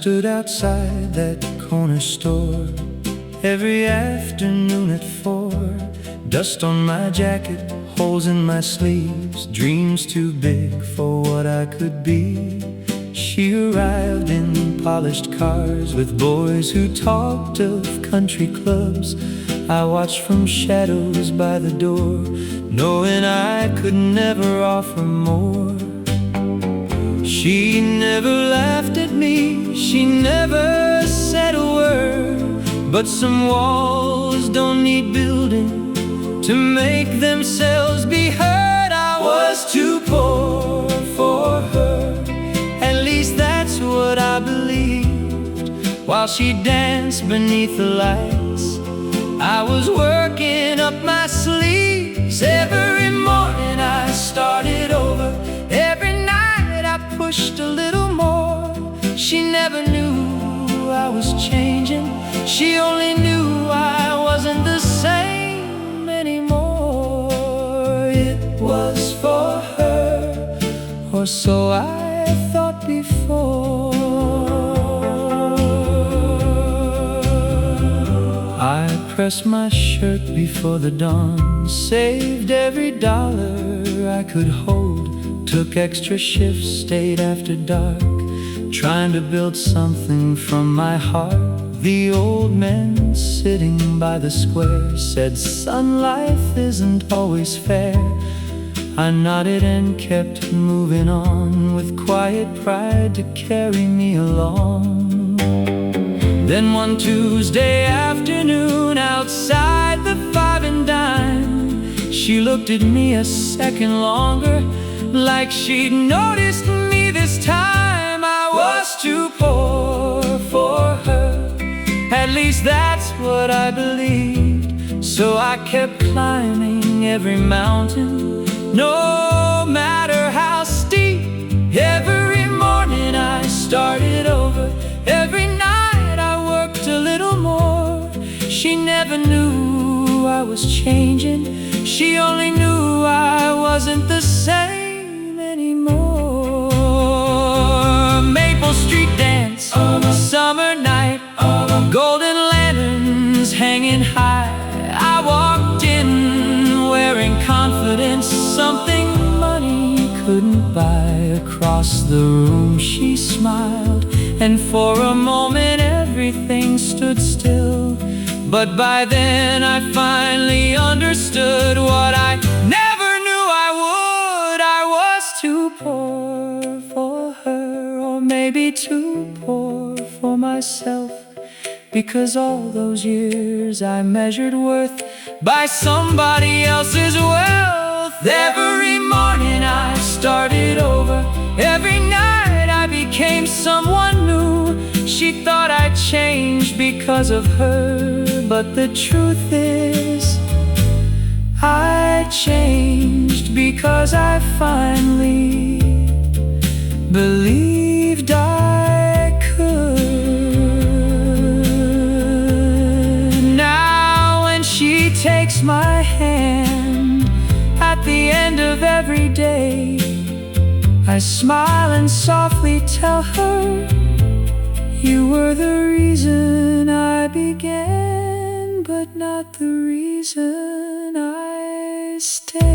stood outside that corner store every afternoon at 4. Dust on my jacket, holes in my sleeves, dreams too big for what I could be. She arrived in polished cars with boys who talked of country clubs. I watched from shadows by the door, knowing I could never offer more. She never laughed at me, she never said a word, but some walls don't need building to make themselves be heard. I was too poor for her, at least that's what I believed. While she danced beneath the lights, I was working up my sleeves. Every morning I started over, every night I pushed a little more. She never knew I was changing, she only knew I wasn't the same anymore. It was for her, or so I thought before. I pressed my shirt before the dawn, saved every dollar I could hold, took extra shifts, stayed after dark, trying to build something from my heart. The old men sitting by the square said, "Son, life isn't always fair." I nodded and kept moving on, with quiet pride to carry me along. Then one Tuesday afternoon, outside the Five and Dime, she looked at me a second longer, like she'd noticed me this time. I was too poor for her, at least that's what I believed. So I kept climbing every mountain, no matter how steep. Every morning I started over, every night I worked a little more. She never knew I was changing, she only knew I wasn't the same anymore. Maple Street dance, summer night, golden lanterns hanging high. I walked in wearing confidence, something money couldn't buy. Across the room she smiled, and for a moment everything stood still. But by then I finally understood what I never knew I would. I was too poor for her, or maybe too poor for myself, because all those years I measured worth by somebody else's wealth. Every morning I started over, every night I became someone new. She thought I changed because of her, but the truth is I changed because I finally believed I could. Now when she takes my hand at the end of every day, I smile and softly tell her, "You were the reason I began, but not the reason I stay."